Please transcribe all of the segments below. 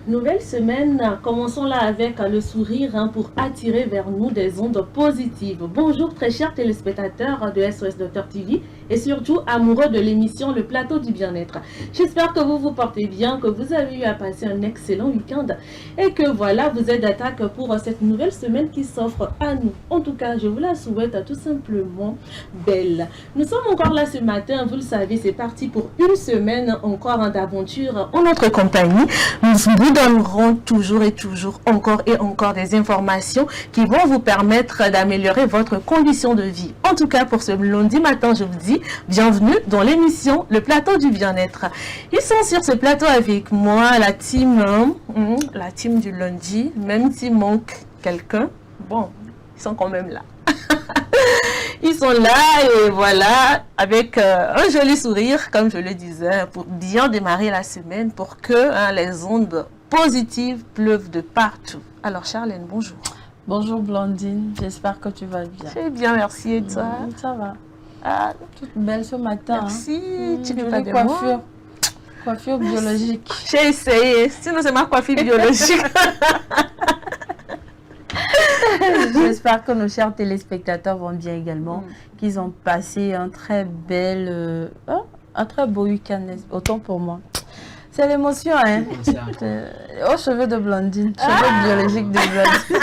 Nouvelle semaine, commençons-là avec le sourire pour attirer vers nous des ondes positives. Bonjour très chers téléspectateurs de SOS Docteur TV et surtout amoureux de l'émission Le Plateau du Bien-être. J'espère que vous vous portez bien, que vous avez eu à passer un excellent week-end et que voilà, vous êtes d'attaque pour cette nouvelle semaine qui s'offre à nous. En tout cas, je vous la souhaite tout simplement belle. Nous sommes encore là ce matin, vous le savez, c'est parti pour une semaine encore d'aventure en notre compagnie. Nous vous donnerons toujours et toujours encore et encore des informations qui vont vous permettre d'améliorer votre condition de vie. En tout cas, pour ce lundi matin, je vous dis bienvenue dans l'émission Le Plateau du Bien-être. Ils sont sur ce plateau avec moi, la team du lundi, même s'il manque quelqu'un, bon, ils sont quand même là. Ils sont là et voilà, avec un joli sourire, comme je le disais, pour bien démarrer la semaine, pour que les ondes positives pleuvent de partout. Alors Charlène, bonjour. Bonjour Blandine, j'espère que tu vas bien. Je vais bien, merci. Et toi? Ça va. Ah, Toute belle ce matin. merci, tu n'es jolie pas de coiffure. moi. Coiffure biologique. J'ai essayé, sinon c'est ma coiffure biologique. J'espère que nos chers téléspectateurs vont bien également, qu'ils ont passé un très beau week-end, autant pour moi. C'est l'émotion, hein. Aux cheveux de Blandine, cheveux biologiques de Blandine.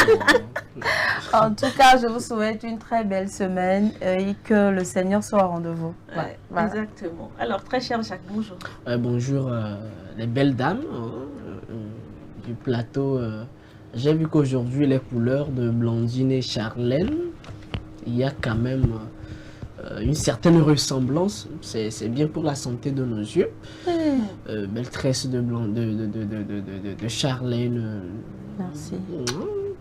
En tout cas, je vous souhaite une très belle semaine et que le Seigneur soit au rendez-vous. Ouais, voilà. Exactement. Alors, très cher Jacques, bonjour. Bonjour les belles dames du plateau. J'ai vu qu'aujourd'hui, les couleurs de Blandine et Charlène, il y a quand même une certaine ressemblance. C'est bien pour la santé de nos yeux. Belle tresse de Charlène. Merci.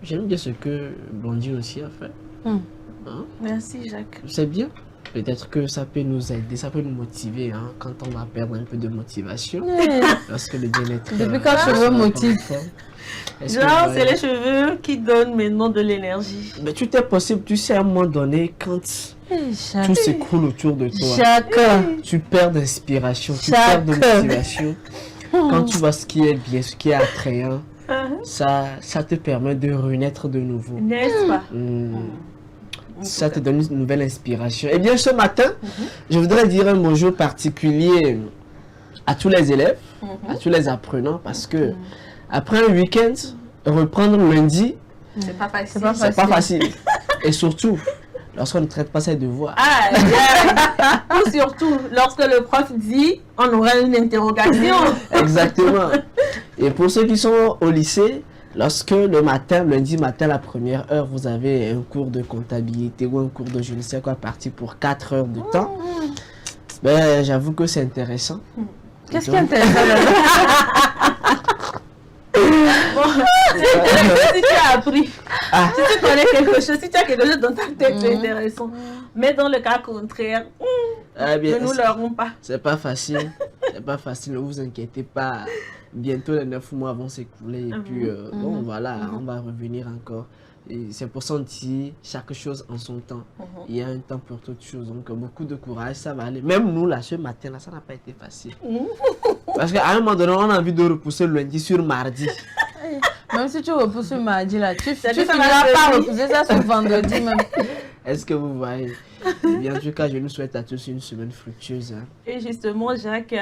J'aime bien ce que Blandine aussi a fait. Hein? Merci Jacques. C'est bien. Peut-être que ça peut nous aider, ça peut nous motiver quand on va perdre un peu de motivation. Lorsque le bien-être. Depuis quand cheveux motivent? Genre, c'est les cheveux qui donnent maintenant de l'énergie. Mais tout est possible, tu sais, à un moment donné, quand tout s'écroule autour de toi, tu perds d'inspiration, tu perds de motivation. Quand tu vois ce qui est bien, ce qui est attrayant, ça te permet de renaître de nouveau. N'est-ce pas? Ça te donne une nouvelle inspiration. Eh bien, ce matin, je voudrais dire un bonjour particulier à tous les élèves, à tous les apprenants, parce que après un week-end, reprendre lundi, c'est pas facile. C'est pas facile. Et surtout, lorsqu'on ne traite pas ses devoirs. Ou surtout, lorsque le prof dit, on aura une interrogation. Exactement. Et pour ceux qui sont au lycée, lorsque le matin, lundi matin, la première heure, vous avez un cours de comptabilité ou un cours de je ne sais quoi parti pour 4 heures de temps, ben, j'avoue que c'est intéressant. Qu'est-ce qui est intéressant là-dedans? Si tu as appris, si tu connais quelque chose, si tu as quelque chose dans ta tête, c'est intéressant. Mais dans le cas contraire, ne nous leurrons pas. C'est pas facile. C'est pas facile, ne vous inquiétez pas. Bientôt les 9 mois vont s'écouler et puis bon voilà, on va revenir encore. Et c'est pour ça qu'on dit chaque chose en son temps. Il y a un temps pour toute chose. Donc beaucoup de courage, ça va aller. Même nous là, ce matin là, ça n'a pas été facile. Parce qu'à un moment donné, on a envie de repousser le lundi sur mardi. Même si tu repousses le mardi là, tu finiras par repousser ça sur vendredi même. Est-ce que vous voyez? Bien, en tout cas, je nous souhaite à tous une semaine fructueuse. Et justement, Jacques,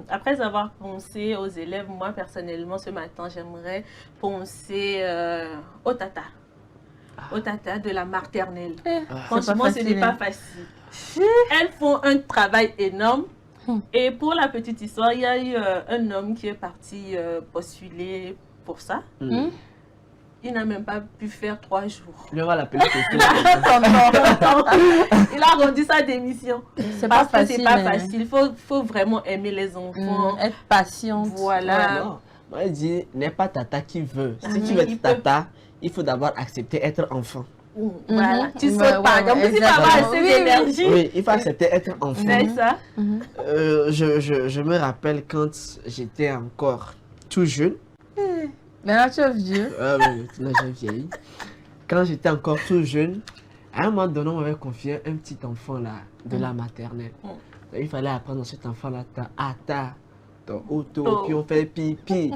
après avoir pensé aux élèves, moi personnellement, ce matin, j'aimerais penser aux tata. Aux tata de la maternelle. Franchement, ce n'est pas facile. Elles font un travail énorme. Et pour la petite histoire, il y a eu un homme qui est parti postuler pour ça. Il n'a même pas pu faire 3 jours. On va l'appeler Toto. Il a rendu sa démission. C'est pas facile. C'est pas facile. Il faut vraiment aimer les enfants. Être patiente. Voilà. Moi, je dis, n'est pas tata qui veut. Si tu veux être tata, il faut d'abord accepter être enfant. Voilà. Tu sautes pas. Donc, si tu n'as pas assez d'énergie. Oui, il faut accepter être enfant. C'est ça. Je me rappelle quand j'étais encore tout jeune. Mais là, tu es vieux. Là, j'ai vieilli. Quand j'étais encore tout jeune, à un moment donné, on m'avait confié un petit enfant là, de la maternelle. Il fallait apprendre à cet enfant là à auto, puis on fait pipi.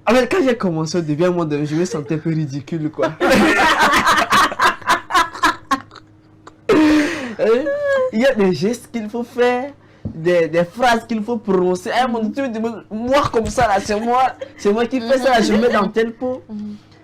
Alors, quand j'ai commencé au début, à un moment donné, je me sentais un peu ridicule, quoi. Il y a des gestes qu'il faut faire, des phrases qu'il faut prononcer. À un moment donné, tu me demandes, moi comme ça, là, c'est moi qui fais ça, là, je mets dans tel pot.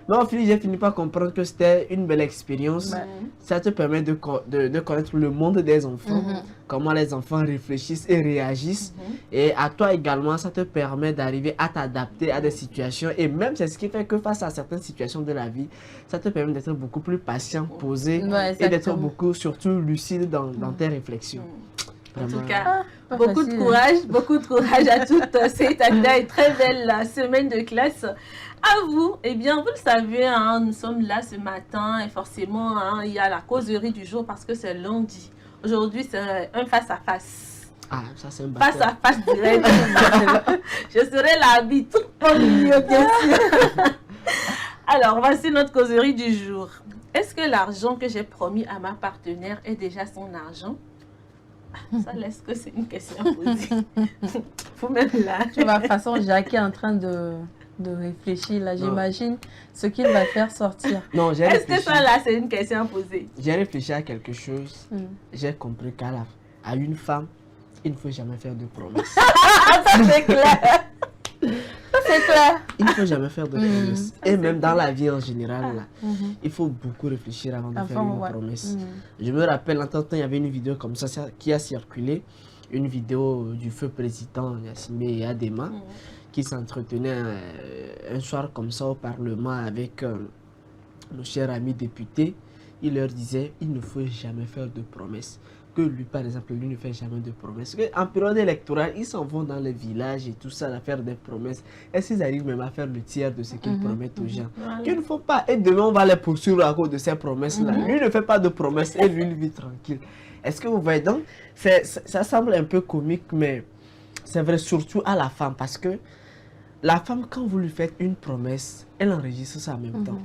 Mais au final, j'ai fini par comprendre que c'était une belle expérience. Ça te permet de connaître le monde des enfants, comment les enfants réfléchissent et réagissent. Et à toi également, ça te permet d'arriver à t'adapter à des situations. Et même, c'est ce qui fait que face à certaines situations de la vie, ça te permet d'être beaucoup plus patient, posé et d'être beaucoup, surtout, lucide dans tes réflexions. Vraiment. En tout cas, beaucoup de courage à toute cette et très belle semaine de classe. À vous, eh bien, vous le savez, hein, nous sommes là ce matin et forcément, hein, il y a la causerie du jour parce que c'est lundi. Aujourd'hui, c'est un face-à-face. Ah, ça c'est un face-à-face direct. Je serai l'arbitre au milieu, bien sûr. Alors, voici notre causerie du jour. Est-ce que l'argent que j'ai promis à ma partenaire est déjà son argent? Ça laisse que c'est une question posée. Faut même là. Tu vois, de toute façon, Jacques est en train de réfléchir là, j'imagine ce qu'il va faire sortir. Non, est-ce que ça là, c'est une question posée? J'ai réfléchi à quelque chose. J'ai compris qu'à une femme, il ne faut jamais faire de promesses. Ça c'est clair. C'est clair. Il ne faut jamais faire de promesses. Et même dans la vie en général, là, il faut beaucoup réfléchir avant de faire une promesse. Je me rappelle, en temps, il y avait une vidéo comme ça qui a circulé. Une vidéo du feu président Yassine et Adema qui s'entretenait un soir comme ça au Parlement avec nos chers amis députés. Il leur disait, il ne faut jamais faire de promesses. Que lui, par exemple, lui ne fait jamais de promesses. En période électorale, ils s'en vont dans les villages et tout ça à faire des promesses. Est-ce qu'ils arrivent même à faire le tiers de ce qu'ils promettent aux gens? Qu'ils ne font pas. Et demain, on va les poursuivre à cause de ces promesses-là. Lui ne fait pas de promesses et lui, il vit tranquille. Est-ce que vous voyez? Donc, ça semble un peu comique, mais c'est vrai surtout à la femme. Parce que la femme, quand vous lui faites une promesse, elle enregistre ça en même temps.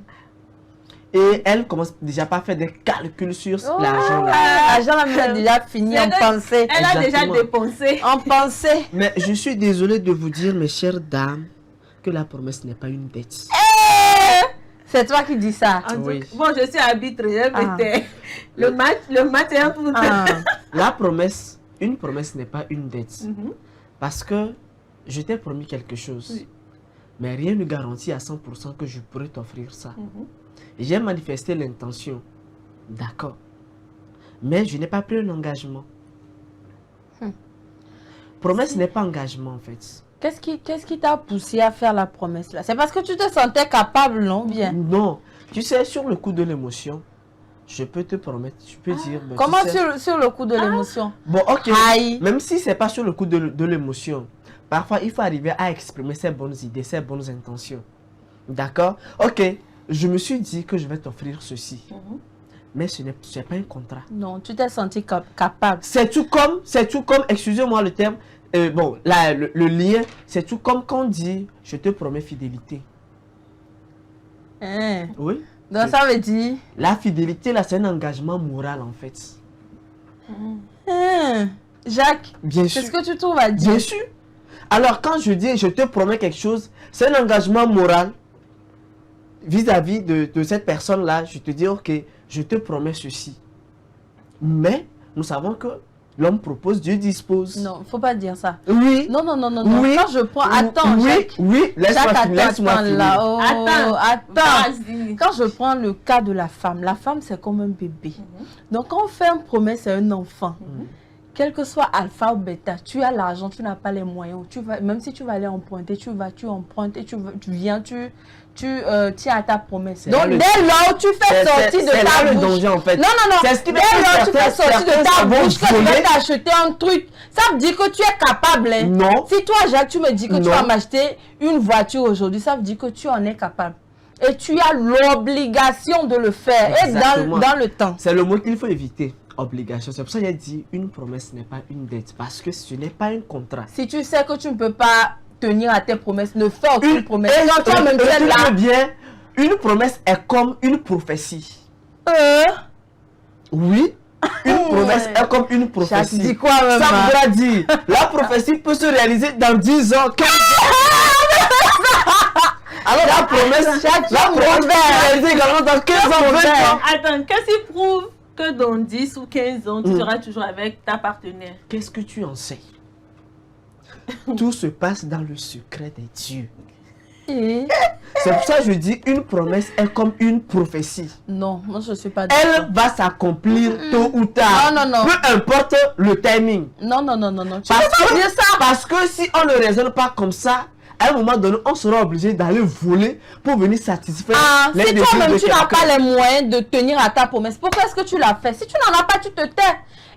Et elle commence déjà par faire des calculs sur l'argent. L'argent a déjà fini en pensée. Elle a déjà dépensé. En pensée. Mais je suis désolé de vous dire, mes chères dames, que la promesse n'est pas une dette. C'est toi qui dis ça. Oui. Bon, je suis arbitre. Le match est un peu... La promesse, une promesse n'est pas une dette. Parce que je t'ai promis quelque chose. Mais rien ne garantit à 100% que je pourrais t'offrir ça. J'ai manifesté l'intention. D'accord. Mais je n'ai pas pris un engagement. Promesse n'est pas engagement en fait. Qu'est-ce qui t'a poussé à faire la promesse là? C'est parce que tu te sentais capable, non? Bien. Non. Tu sais, sur le coup de l'émotion, je peux te promettre, je peux dire... Ben, comment sur le coup de l'émotion? Bon, ok. Même si c'est pas sur le coup de l'émotion, parfois il faut arriver à exprimer ses bonnes idées, ses bonnes intentions. D'accord? Ok. Je me suis dit que je vais t'offrir ceci. Mais ce n'est pas un contrat. Non, tu t'es senti capable. C'est tout comme, excusez-moi le terme, bon, là, le lien, c'est tout comme quand on dit, je te promets fidélité. Oui. Donc ça veut dire... La fidélité, là, c'est un engagement moral, en fait. Jacques, bien sûr. Qu'est-ce que tu trouves à dire? Bien sûr. Alors, quand je dis, je te promets quelque chose, c'est un engagement moral. Vis-à-vis de cette personne-là, je te dis, ok, je te promets ceci. Mais, nous savons que l'homme propose, Dieu dispose. Non, il ne faut pas dire ça. Oui. Non. Oui. Quand je prends... Attends, Jacques. Oui, laisse-moi là. Attends. Vas-y. Quand je prends le cas de la femme c'est comme un bébé. Donc, quand on fait une promesse à un enfant, quel que soit alpha ou bêta, tu as l'argent, tu n'as pas les moyens. Même si tu vas aller emprunter, tu empruntes et tu viens, tu tiens à ta promesse. Donc, dès lors, tu fais sortir de ta bouche. Danger, en fait. Non. Dès lors, tu fais sortir de ta bouche que tu vas t'acheter un truc. Ça veut dire que tu es capable. Hein. Non. Si toi, Jacques, tu me dis que tu vas m'acheter une voiture aujourd'hui, ça veut dire que tu en es capable. Et tu as l'obligation de le faire. Exactement. Et dans le temps. C'est le mot qu'il faut éviter. Obligation. C'est pour ça que j'ai dit une promesse n'est pas une dette. Parce que ce n'est pas un contrat. Si tu sais que tu ne peux pas tenir à tes promesses, ne fais aucune promesse. Bien, une promesse est comme une prophétie. Oui. Une promesse est comme une prophétie. Dis quoi, même, Ça voudra dire, la prophétie peut se réaliser dans 10 ans, 15 ans. Alors la promesse peut se réaliser également dans 15 ans, 20 ans. Attends, qu'est-ce qui prouve que dans 10 ou 15 ans, tu seras toujours avec ta partenaire? Qu'est-ce que tu en sais? Tout se passe dans le secret des dieux. C'est pour ça que je dis une promesse est comme une prophétie. Non, moi je ne suis pas d'accord. Elle va s'accomplir tôt ou tard. Non, non, non. Peu importe le timing. Non. Tu Parce peux pas dire ça. parce que si on ne raisonne pas comme ça, à un moment donné, on sera obligé d'aller voler pour venir satisfaire les Si désirs toi-même de tu n'as quelqu'un. pas les moyens de tenir à ta promesse, pourquoi est-ce que tu l'as fait? Si tu n'en as pas, tu te tais.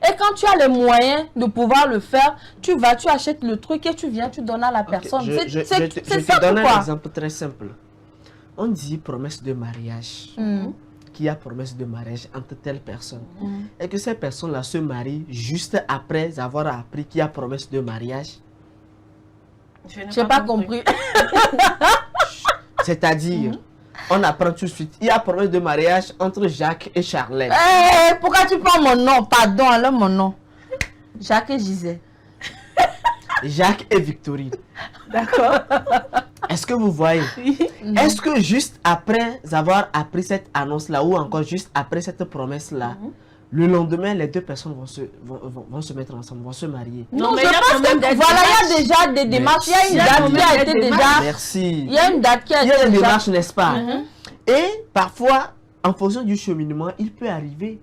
Et quand tu as les moyens de pouvoir le faire, tu achètes le truc et tu viens, tu donnes à la personne. Je C'est te ça donne un quoi. exemple très simple. On dit promesse de mariage. Qu'il y a promesse de mariage entre telles personnes. Et que ces personnes-là se marient juste après avoir appris qu'il y a promesse de mariage. Je n'ai pas compris. C'est-à-dire, on apprend tout de suite. Il y a promesse de mariage entre Jacques et Charlène. Pourquoi tu prends mon nom? Pardon, alors mon nom. Jacques et Gisèle. Jacques et Victorine. D'accord. Est-ce que vous voyez? Est-ce que juste après avoir appris cette annonce-là ou encore juste après cette promesse-là, le lendemain, les deux personnes vont se mettre ensemble, vont se marier? Non, mais je il y a pense quand même que des voilà, il y a démarches. déjà des démarches. Il y a une Merci. date qui a été déjà. Merci. Il y a une date qui a Il y a été des déjà. démarches, n'est-ce pas? Et parfois, en fonction du cheminement, il peut arriver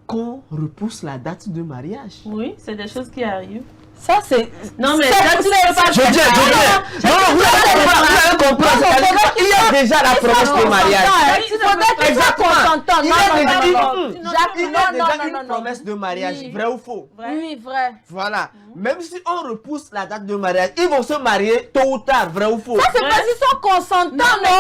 qu'on repousse la date de mariage. Oui, c'est des choses qui arrivent. Ça, c'est. Non, mais ça, ça, tu ne peux pas Je dis. Non, vous avez compris. C'est-à-dire qu'il y a déjà la promesse de mariage. Il faudrait que tu sois consentant. Il y Non, a non, déjà non, non. Jacques, il y a non, déjà non, une non, non. promesse de mariage, Oui. vrai ou faux? Oui, vrai. Voilà. Même si on repousse la date de mariage, ils vont se marier tôt ou tard, vrai ou faux? Ça, c'est parce qu'ils sont consentants, non?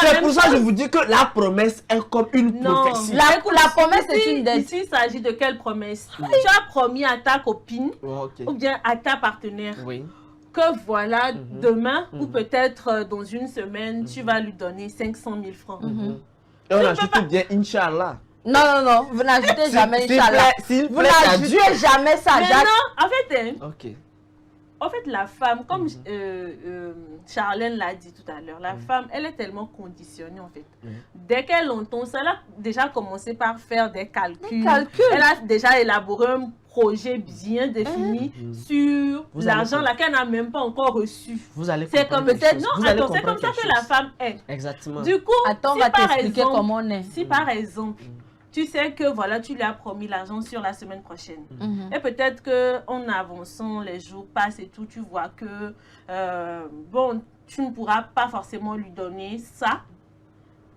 C'est pour ça que je vous dis que la promesse est comme une Non. prophétie. La promesse est Ici, une dette. ici, il s'agit de quelle promesse? Tu as promis à ta copine Oh, ok. ou bien à ta partenaire Oui. que voilà, demain ou peut-être dans une semaine, tu vas lui donner 500 000 francs. Et on ajoute bien Inch'Allah. Non. Vous n'ajoutez jamais, S'il Inch'Allah. plaît- s'il Vous plaît à Dieu. n'ajoutez jamais ça, Mais Jacques. non, en fait, Ok. la femme, comme Charlène l'a dit tout à l'heure, la femme, elle est tellement conditionnée en fait. Dès qu'elle entend ça, elle a déjà commencé par faire des calculs. Elle a déjà élaboré un projet bien défini sur Vous l'argent allez- là qu'elle n'a même pas encore reçu. Vous allez C'est comprendre comme quelque peut-être chose. non, Vous allez attends, c'est comme comprendre ça que quelque la chose. femme est. Exactement. Du coup, Attends, on si va par t'expliquer exemple- comment on est. Si par exemple, tu sais que voilà, tu lui as promis l'argent sur la semaine prochaine. Et peut-être que en avançant, les jours passent et tout, tu vois que bon, tu ne pourras pas forcément lui donner ça.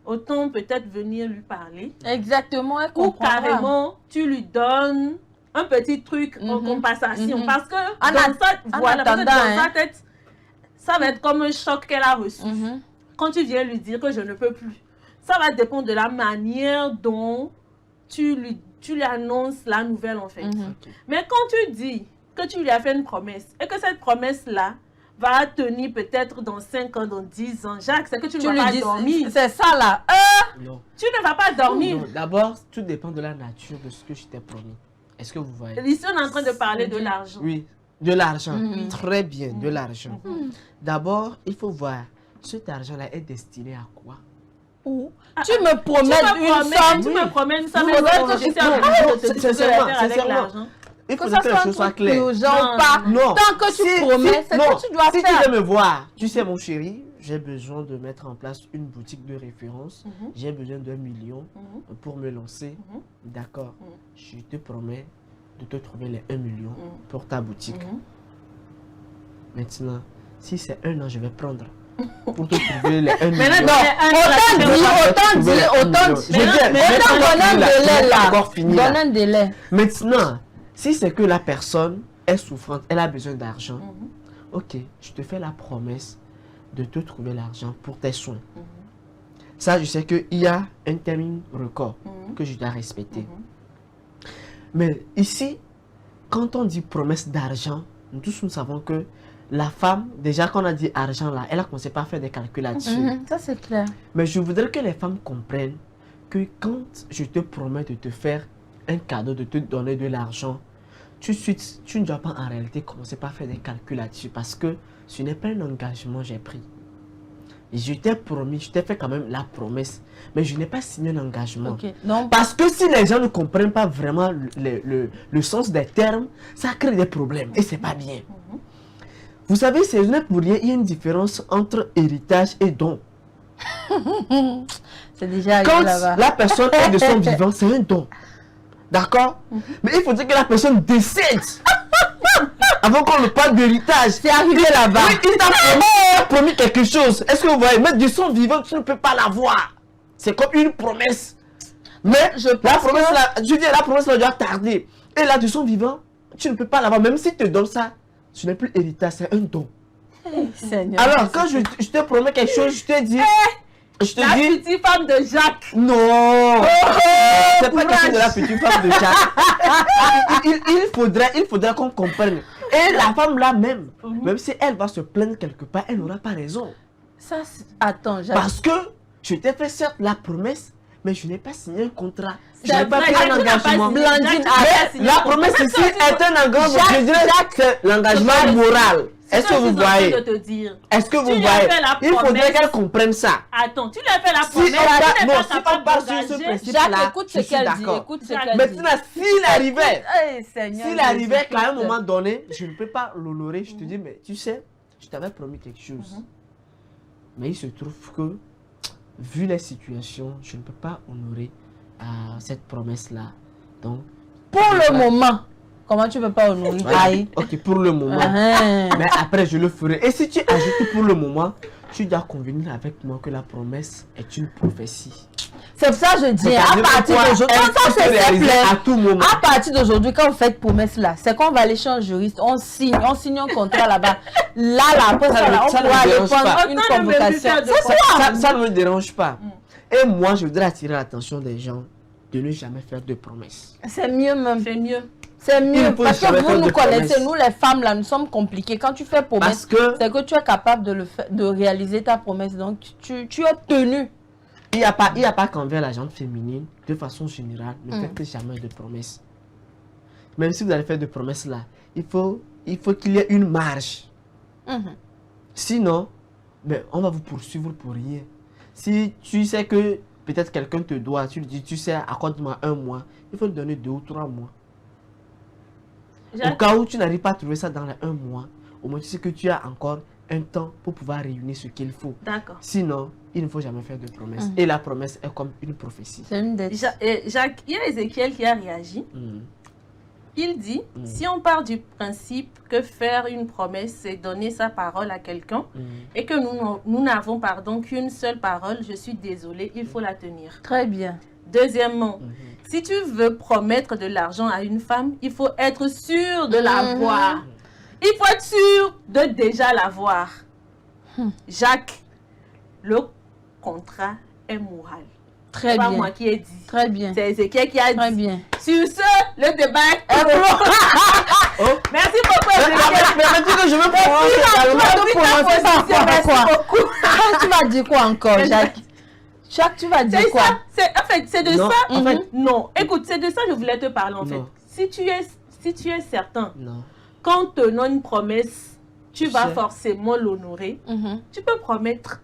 Autant peut-être venir lui parler. Exactement, elle Ou comprendra. carrément, tu lui donnes un petit truc en compensation. Parce que En dans attendant, sa tête, ça va être comme un choc qu'elle a reçu. Quand tu viens lui dire que je ne peux plus, ça va dépendre de la manière dont tu lui annonces la nouvelle en fait. Mais quand tu dis que tu lui as fait une promesse et que cette promesse-là va tenir peut-être dans 5 ans, dans 10 ans, Jacques, c'est que tu ne vas pas dormir. C'est ça là. Non. Tu ne vas pas dormir. Non. D'abord, tout dépend de la nature de ce que je t'ai promis. Est-ce que vous voyez? Ici, on est en train de parler de l'argent. Oui, de l'argent. Très bien, de l'argent. D'abord, il faut voir, cet argent-là est destiné à quoi? Tu me promets une somme. Tu me promets une somme. Il faudrait que je tu suis en train de te dire ce que je vais faire avec sincèrement. l'argent. Il Que faut ça que les soit un choses soient truc claires. urgent Non, ou pas. Non. Tant que tu promets, c'est non, ce que tu dois si faire. tu veux me voir, tu sais mon chéri, j'ai besoin de mettre en place une boutique de référence. J'ai besoin d'1 million pour me lancer. D'accord. Je te promets de te trouver les 1 million pour ta boutique. Maintenant, si c'est 1 an, je vais prendre pour te trouver les 1 million. Mais là, Autant donne un délai là. Donne un délai. Maintenant, si c'est que la personne est souffrante, elle a besoin d'argent, ok, je te fais la promesse de te trouver l'argent pour tes soins. Ça, je sais qu'il y a un terme record que je dois respecter. Mais ici, quand on dit promesse d'argent, nous tous nous savons que la femme, déjà quand on a dit argent là, elle a commencé par faire des calculs là-dessus. Ça c'est clair. Mais je voudrais que les femmes comprennent que quand je te promets de te faire un cadeau, de te donner de l'argent, tu ne dois pas en réalité commencer par faire des calculs là-dessus parce que ce n'est pas un engagement que j'ai pris. Et je t'ai promis, je t'ai fait quand même la promesse, mais je n'ai pas signé un engagement. Ok. Donc, Parce que si les gens ne comprennent pas vraiment le sens des termes, ça crée des problèmes et c'est pas bien. Vous savez, c'est pour rien, il y a une différence entre héritage et don. c'est déjà Quand là-bas. la personne est de son vivant, c'est un don. D'accord? Mais il faudrait que la personne décède avant qu'on ne parle d'héritage. C'est arrivé là-bas. Oui, il t'a promis quelque chose. Est-ce que vous voyez, mais de son vivant, tu ne peux pas l'avoir. C'est comme une promesse. Mais la promesse, là, je dis, la promesse là, doit tarder. Et là, de son vivant, tu ne peux pas l'avoir. Même si tu te donnes ça, ce n'est plus héritage, c'est un don. Seigneur. Alors, quand je te promets quelque chose, je te dis... Je te La dis... petite femme de Jacques. Non, c'est pas question de la petite femme de Jacques. Il faudrait qu'on comprenne. Et la femme là même, même si elle va se plaindre quelque part, elle n'aura pas raison. Ça, attends, Parce que je t'ai fait certes la promesse, mais je n'ai pas signé un contrat. Je C'est n'ai pas vrai, pris un Jacques n'a pas engagement. signé. Blandine, Mais la promesse ici est un engagement. Je dirais que c'est l'engagement moral. Est-ce que vous voyez? Est-ce que vous voyez? Il faudrait qu'elle comprenne ça. Attends, tu lui as fait la Si promesse. on part sur ce principe Jacques, là, écoute je ce suis qu'elle dit. d'accord. Écoute ce qu'elle dit. Maintenant, s'il arrivait, Seigneur, s'il arrivait qu'à un moment donné, je ne peux pas l'honorer, je te dis, mais tu sais, je t'avais promis quelque chose. Mais il se trouve que, vu la situation, je ne peux pas honorer cette promesse-là. Donc, pour le moment, comment tu ne peux pas honorer? Aïe. Ok, pour le moment. Mais après, je le ferai. Et si tu ajoutes pour le moment, tu dois convenir avec moi que la promesse est une prophétie. C'est pour ça que je dis, à partir d'aujourd'hui, ça c'est simple. À tout moment. À partir d'aujourd'hui, quand vous faites promesse là, c'est qu'on va aller chez un juriste, on signe un contrat là-bas. Là, après ça, on pourra aller prendre une convocation. Ça ne me dérange pas. Et moi, je voudrais attirer l'attention des gens de ne jamais faire de promesses. C'est mieux même. C'est mieux. C'est mieux parce que vous nous connaissez, nous les femmes là, nous sommes compliquées. Quand tu fais promesse, c'est que tu es capable de réaliser ta promesse. Donc tu es tenu. Il n'y a pas qu'envers la gente féminine, de façon générale, ne faites jamais de promesses. Même si vous allez faire de promesses là, il faut qu'il y ait une marge. Sinon, ben, on va vous poursuivre pour rien. Si tu sais que peut-être quelqu'un te doit, tu lui dis, tu sais, accorde-moi 1 mois, il faut lui donner 2 ou 3 mois. Au cas où tu n'arrives pas à trouver ça dans les 1 mois, au moins tu sais que tu as encore un temps pour pouvoir réunir ce qu'il faut. D'accord. Sinon, il ne faut jamais faire de promesse. Et la promesse est comme une prophétie. C'est une dette. Jacques, il y a Ézéchiel qui a réagi. Il dit, si on part du principe que faire une promesse, c'est donner sa parole à quelqu'un, et que nous n'avons qu'une seule parole, je suis désolée, il faut la tenir. Très bien. Deuxièmement, si tu veux promettre de l'argent à une femme, il faut être sûr de l'avoir. Il faut être sûr de déjà l'avoir. Jacques, le contrat est moral. Très bien. bien. C'est pas moi qui ai dit. Très bien. C'est Ézéchiel qui a dit. Très bien. Sur ce, le débat est clos. Merci beaucoup, Ézéchiel. Mais dis que je veux pas Merci beaucoup. Tu vas dire quoi encore, Jacques? Jacques, tu vas dire quoi? En fait, c'est de non, ça. En fait, non, écoute, c'est de ça que je voulais te parler en fait. Si tu es certain, quand te donne une promesse, tu vas forcément l'honorer. Tu peux promettre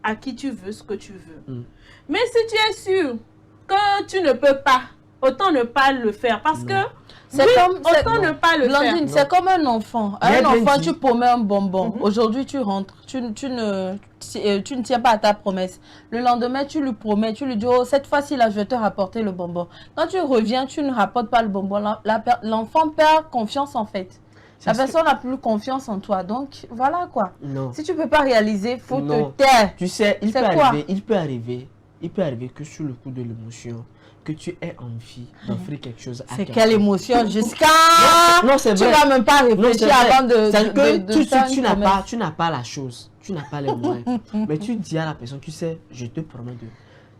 à qui tu veux ce que tu veux. Mais si tu es sûr que tu ne peux pas, autant ne pas le faire. Parce que autant ne pas le faire. C'est comme un enfant. Un enfant, tu promets un bonbon. Aujourd'hui, tu rentres. Tu ne tiens pas à ta promesse. Le lendemain, tu lui promets. Tu lui dis, oh, cette fois-ci, là, je vais te rapporter le bonbon. Quand tu reviens, tu ne rapportes pas le bonbon. L'enfant perd confiance, en fait. La personne n'a plus confiance en toi. Donc, voilà quoi. Non. Si tu ne peux pas réaliser, il faut te taire. Tu sais, il peut arriver que sur le coup de l'émotion, que tu aies envie d'offrir quelque chose à quelqu'un. C'est quelle émotion jusqu'à... Non, c'est vrai. Tu ne vas même pas réfléchir avant de... C'est que tu n'as pas la chose. Tu n'as pas les moyens. Mais tu dis à la personne, tu sais, je te promets de...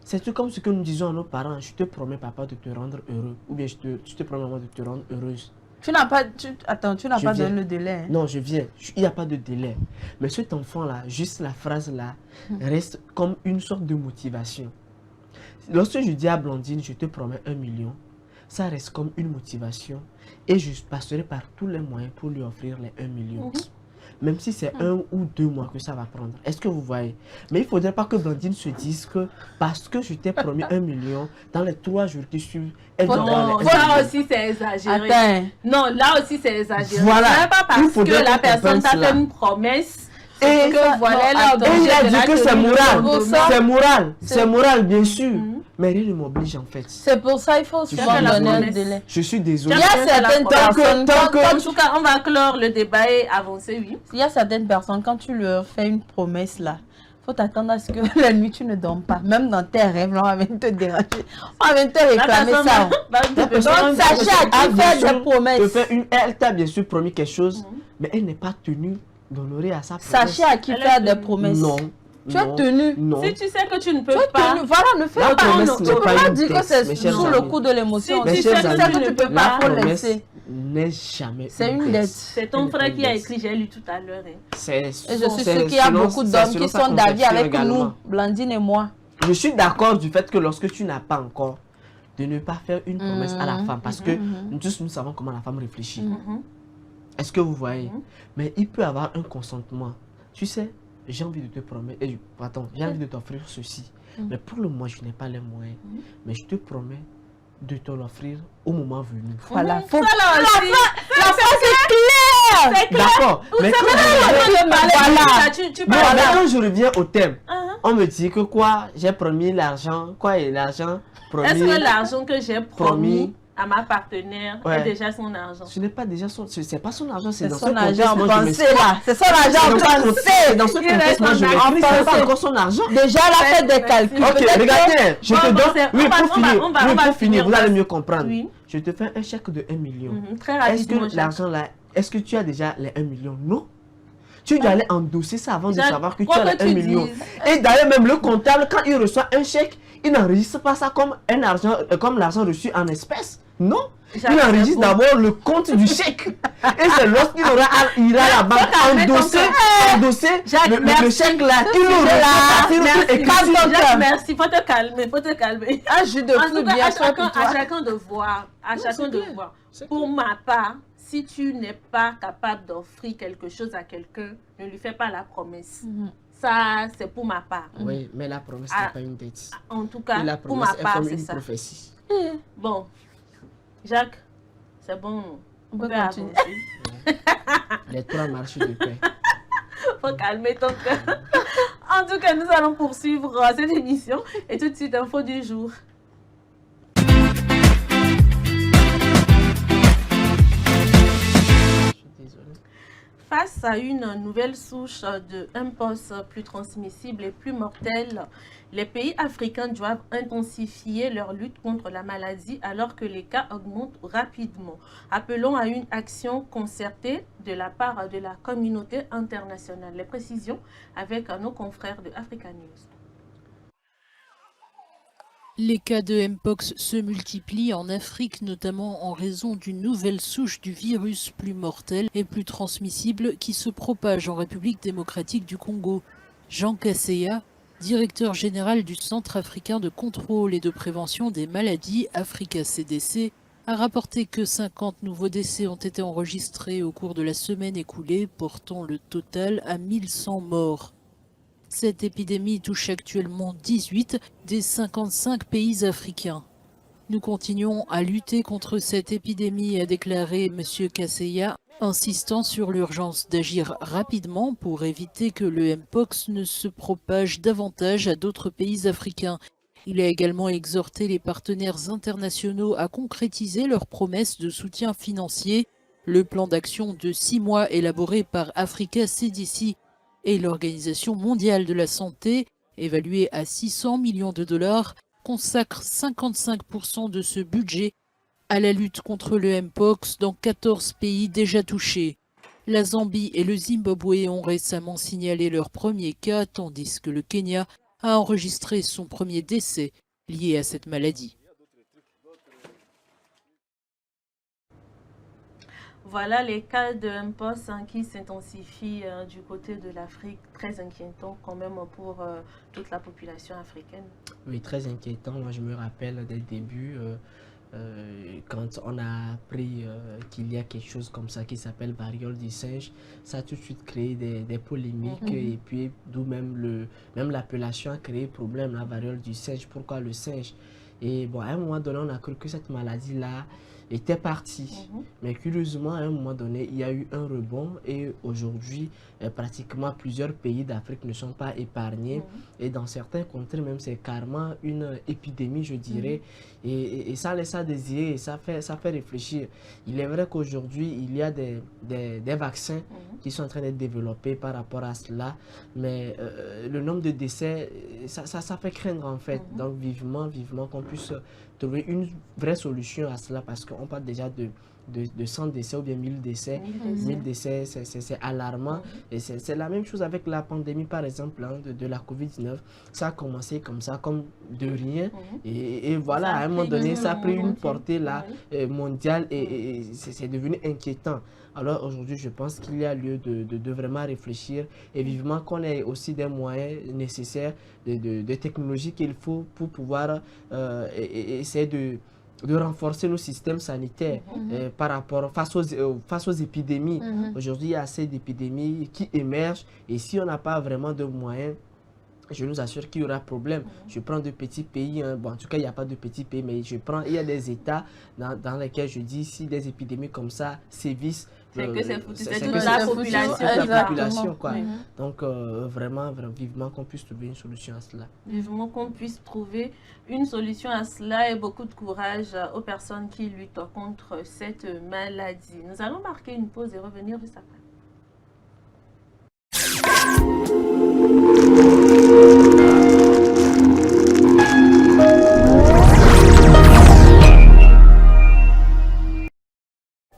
C'est tout comme ce que nous disons à nos parents. Je te promets, papa, de te rendre heureux. Ou bien je te promets, maman, de te rendre heureuse. Tu n'as pas... Attends, tu n'as pas donné le délai. Hein? Non, je viens. Il n'y a pas de délai. Mais cet enfant-là, juste la phrase-là, reste comme une sorte de motivation. Lorsque je dis à Blandine, je te promets 1 million, ça reste comme une motivation. Et je passerai par tous les moyens pour lui offrir les 1 million. Même si c'est 1 ou 2 mois que ça va prendre. Est-ce que vous voyez? Mais il ne faudrait pas que Blandine se dise que parce que je t'ai promis 1 million, dans les 3 jours qui suivent, elle doit avoir les 1 là million. aussi c'est exagéré. Attends. Non, là aussi c'est exagéré. Voilà. C'est pas parce que la personne t'a fait une une promesse. Et que voilà, elle a et il a dit que c'est moral. C'est moral. C'est- C'est moral, bien sûr. Mais rien ne m'oblige en fait. C'est pour ça qu'il faut souvent fais la donner un promesse. délai. Je suis désolé. Il y a certaines personnes, En tout cas, on va clore le débat et avancer, oui. il y a certaines personnes, quand tu leur fais une promesse là, faut t'attendre à ce que la nuit tu ne dormes pas. Même dans tes rêves, là, on va venir te déranger. On va venir te réclamer ça. Donc sachez à qui faire des promesses. Elle t'a bien sûr promis quelque chose, mais elle n'est pas tenue d'honorer à sa promesse. Sachez à qui Elle faire est des tenue. promesses. Non. Tu es tenu. Non. Si tu sais que tu ne peux Tu es pas, tenu. Voilà, ne fais La pas. promesse Tu n'est peux pas pas une dire que test, c'est mes chers sous le amis. coup de l'émotion. Si Mes tu chers sais que amis, tu ne peux la pas promesse laisser. n'est jamais C'est une une dette. dette. c'est ton frère qui a écrit, j'ai lu tout à l'heure. Hein. Et je suis sûre qu'il y a beaucoup d'hommes qui sont d'avis avec nous, Blandine et moi. Je suis d'accord du fait que lorsque tu n'as pas encore, de ne pas faire une promesse à la femme. Parce que nous tous, nous savons comment la femme réfléchit. Est-ce que vous voyez? Mais il peut avoir un consentement. Tu sais, j'ai envie de te promettre, j'ai envie de t'offrir ceci. Mais pour le moment, je n'ai pas les moyens. Mais je te promets de te l'offrir au moment venu. Voilà. Ça là aussi, La phrase est claire. c'est clair. D'accord. Mais quand Tu parles mais là. quand je reviens au thème, on me dit que quoi, j'ai promis l'argent, quoi est l'argent promis. Est-ce que l'argent que j'ai promis promis à ma partenaire est Ouais. déjà son argent? Ce n'est pas déjà son, c'est pas son argent, c'est C'est dans ce son argent contexte. en Moi, je pensée m'explique. là. C'est son argent en pensée. Dans ce Il contexte, reste moi, je en m'explique, c'est pas pensée. encore son argent. Déjà, elle a fait des calculs. Ok, Peut-être que- regardez, je Bon, te bon, donne. c'est- Oui, on va- pour finir, on va pour finir, finir, vous allez mieux comprendre. Oui. Je te fais un chèque de 1 million. Très Est-ce rapidement. que Jacques. l'argent là, est-ce que tu as déjà les 1 million? Non. Tu dois aller endosser ça avant de Jacques, savoir que tu quoi as les que 1 tu million. dises. Et d'ailleurs, même le comptable, quand il reçoit un chèque, il n'enregistre pas ça comme un argent, comme l'argent reçu en espèces. Non. Jacques, Il c'est enregistre bon. d'abord le compte du chèque. Et c'est lorsqu'il ira à la banque calmer ton endosser Jacques, le merci. chèque là. Il le sujet-là, reçoit, il Merci, le écrit calme sur- ton Jacques, cœur. merci. Faut te calmer, faut te calmer. Un jus de En fruits tout cas, bien à sûr pour toi. chacun de voir. À chacun de voir. Pour ma part, si tu n'es pas capable d'offrir quelque chose à quelqu'un, ne lui fais pas la promesse. Ça, c'est pour ma part. Oui, mais la promesse Ah. n'est pas une dette. En tout cas, Et la pour promesse ma est part, comme c'est une ça. prophétie. Bon, Jacques, c'est bon. On peut peut continuer. avancer. Les 3 marches de paix. Faut calmer ton cœur. En tout cas, nous allons poursuivre cette émission. Et tout de suite, info du jour. Je suis désolé. Face à une nouvelle souche de mpox plus transmissible et plus mortelle, les pays africains doivent intensifier leur lutte contre la maladie alors que les cas augmentent rapidement. Appelons à une action concertée de la part de la communauté internationale. Les précisions avec nos confrères de Africa News. Les cas de Mpox se multiplient en Afrique, notamment en raison d'une nouvelle souche du virus plus mortelle et plus transmissible qui se propage en République démocratique du Congo. Jean Kasseya, directeur général du Centre africain de contrôle et de prévention des maladies, Africa CDC, a rapporté que 50 nouveaux décès ont été enregistrés au cours de la semaine écoulée, portant le total à 1100 morts. Cette épidémie touche actuellement 18 des 55 pays africains. Nous continuons à lutter contre cette épidémie, a déclaré M. Kasseya, insistant sur l'urgence d'agir rapidement pour éviter que le Mpox ne se propage davantage à d'autres pays africains. Il a également exhorté les partenaires internationaux à concrétiser leurs promesses de soutien financier. Le plan d'action de 6 mois élaboré par Africa CDC et l'Organisation mondiale de la santé, évalué à 600 millions de dollars, consacre 55% de ce budget à la lutte contre le Mpox dans 14 pays déjà touchés. La Zambie et le Zimbabwe ont récemment signalé leur premier cas, tandis que le Kenya a enregistré son premier décès lié à cette maladie. Voilà les cas de mpox qui s'intensifient du côté de l'Afrique, très inquiétant quand même pour toute la population africaine. Oui, très inquiétant. Moi, je me rappelle dès le début, quand on a appris qu'il y a quelque chose comme ça qui s'appelle variole du singe, ça a tout de suite créé des polémiques et puis d'où même l'appellation a créé problème, la variole du singe. Pourquoi le singe? Et bon, à un moment donné, on a cru que cette maladie-là était partie. Mais curieusement, à un moment donné, il y a eu un rebond et aujourd'hui, pratiquement plusieurs pays d'Afrique ne sont pas épargnés. Et dans certains contrées, même, c'est carrément une épidémie, je dirais. Et ça laisse à désirer et ça fait réfléchir. Il est vrai qu'aujourd'hui, il y a des vaccins qui sont en train d'être développés par rapport à cela. Mais le nombre de décès, ça fait craindre en fait. Donc vivement qu'on puisse trouver une vraie solution à cela parce qu'on parle déjà de 100 décès ou bien 1000 décès. 1000 décès, c'est alarmant. Et c'est la même chose avec la pandémie, par exemple, hein, de la COVID-19. Ça a commencé comme ça, comme de rien. Et voilà, à un moment donné, ça a pris une portée là, mondiale et c'est devenu inquiétant. Alors aujourd'hui, je pense qu'il y a lieu de vraiment réfléchir et vivement qu'on ait aussi des moyens nécessaires de technologie qu'il faut pour pouvoir essayer de renforcer nos systèmes sanitaires par rapport face aux épidémies. Aujourd'hui, il y a assez d'épidémies qui émergent et si on n'a pas vraiment de moyens, je nous assure qu'il y aura problème. Je prends de petits pays, hein. Bon, en tout cas, il n'y a pas de petits pays, mais il y a des États dans lesquels je dis si des épidémies comme ça sévissent, c'est que c'est foutu, c'est toute la population. Quoi. Donc, vraiment, vivement qu'on puisse trouver une solution à cela. Vivement qu'on puisse trouver une solution à cela et beaucoup de courage aux personnes qui luttent contre cette maladie. Nous allons marquer une pause et revenir juste après.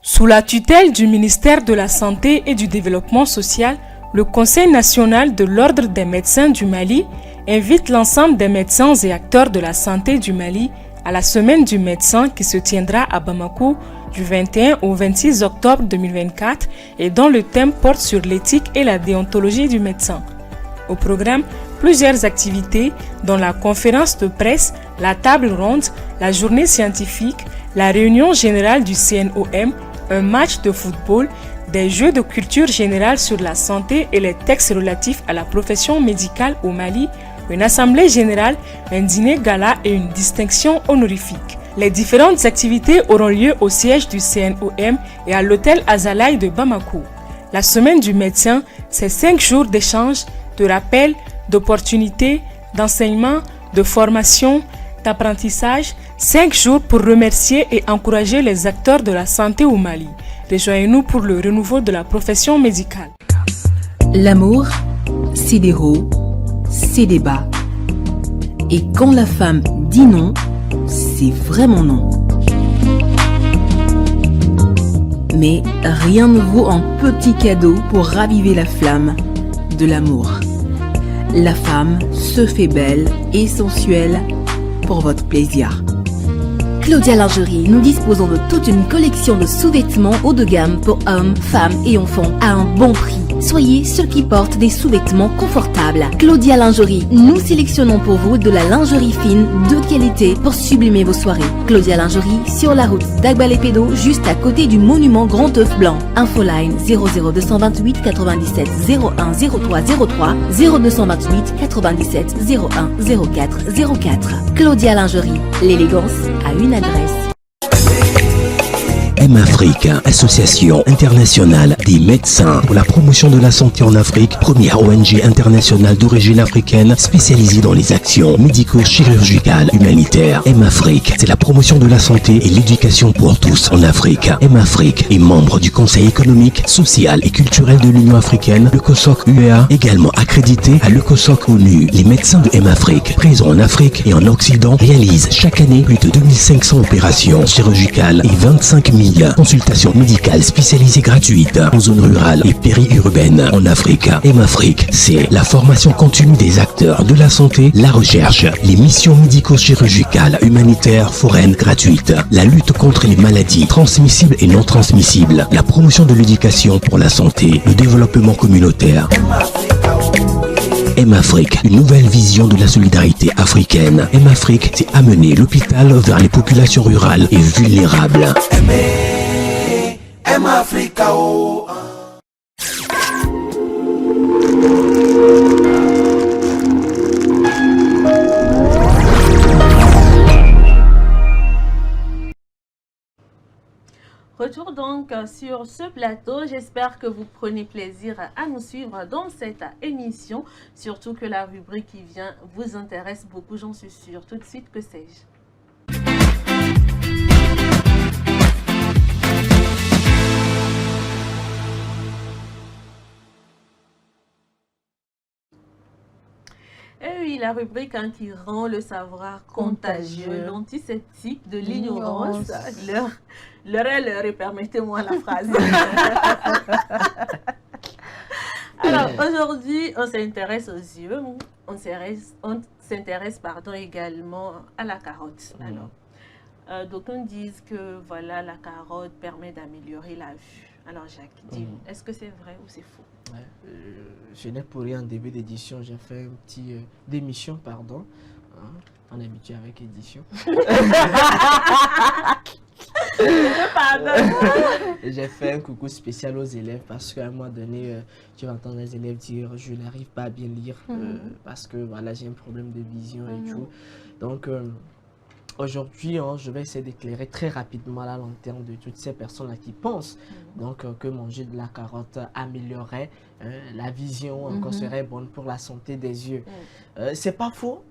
Sous la tutelle du ministère de la Santé et du Développement social, le Conseil national de l'Ordre des médecins du Mali invite l'ensemble des médecins et acteurs de la santé du Mali à la Semaine du médecin qui se tiendra à Bamako du 21 au 26 octobre 2024 et dont le thème porte sur l'éthique et la déontologie du médecin. Au programme, plusieurs activités dont la conférence de presse, la table ronde, la journée scientifique, la réunion générale du CNOM, un match de football, des jeux de culture générale sur la santé et les textes relatifs à la profession médicale au Mali, une assemblée générale, un dîner gala et une distinction honorifique. Les différentes activités auront lieu au siège du CNOM et à l'hôtel Azalaï de Bamako. La semaine du médecin, c'est 5 jours d'échanges, de rappels, d'opportunités, d'enseignement, de formation, d'apprentissage, 5 jours pour remercier et encourager les acteurs de la santé au Mali. Rejoignez-nous pour le renouveau de la profession médicale. L'amour, c'est des hauts, c'est des bas. Et quand la femme dit non, c'est vraiment non. Mais rien ne vaut un petit cadeau pour raviver la flamme de l'amour. La femme se fait belle et sensuelle pour votre plaisir. Claudia Lingerie, nous disposons de toute une collection de sous-vêtements haut de gamme pour hommes, femmes et enfants à un bon prix. Soyez ceux qui portent des sous-vêtements confortables. Claudia Lingerie, nous sélectionnons pour vous de la lingerie fine de qualité pour sublimer vos soirées. Claudia Lingerie, sur la route d'Agbalépédo, juste à côté du monument Grand Œuf Blanc. Infoline 00228 97 01 03 03 0228 97 01 04 04. Claudia Lingerie, l'élégance à une adresse. M-Afrique, Association internationale des médecins pour la promotion de la santé en Afrique, première ONG internationale d'origine africaine spécialisée dans les actions médico-chirurgicales humanitaires. M-Afrique, c'est la promotion de la santé et l'éducation pour tous en Afrique. M-Afrique est membre du Conseil économique, social et culturel de l'Union africaine, le COSOC UEA, également accrédité à le COSOC ONU. Les médecins de M-Afrique, présents en Afrique et en Occident, réalisent chaque année plus de 2500 opérations chirurgicales et 25 000 consultations médicales spécialisées gratuites en zone rurale et périurbaine en Afrique. M-Afrique, c'est la formation continue des acteurs de la santé, la recherche, les missions médico-chirurgicales, humanitaires, foraines gratuites, la lutte contre les maladies transmissibles et non transmissibles, la promotion de l'éducation pour la santé, le développement communautaire. M-Afrique, une nouvelle vision de la solidarité africaine. M-Afrique, c'est amener l'hôpital vers les populations rurales et vulnérables. M-Africa, oh. Retour donc sur ce plateau. J'espère que vous prenez plaisir à nous suivre dans cette émission. Surtout que la rubrique qui vient vous intéresse beaucoup, j'en suis sûre. Tout de suite, que sais-je? Et oui, la rubrique qui rend le savoir contagieux, l'antiseptique de l'ignorance. L'heure est, permettez-moi la phrase. Alors, aujourd'hui, on s'intéresse aux yeux, on s'intéresse également à la carotte. Alors, d'aucuns disent que voilà, la carotte permet d'améliorer la vue. Alors Jacques, dis-nous, est-ce que c'est vrai ou c'est faux? Je n'ai pour rien en début d'édition, j'ai fait un petit d'émission, pardon. On est habitué avec édition. J'ai fait un coucou spécial aux élèves parce qu'à un moment donné, tu vas entendre les élèves dire je n'arrive pas à bien lire parce que voilà, j'ai un problème de vision et tout. Donc aujourd'hui, je vais essayer d'éclairer très rapidement la lanterne de toutes ces personnes-là qui pensent donc, que manger de la carotte améliorerait la vision, encore serait bonne pour la santé des yeux. C'est pas faux,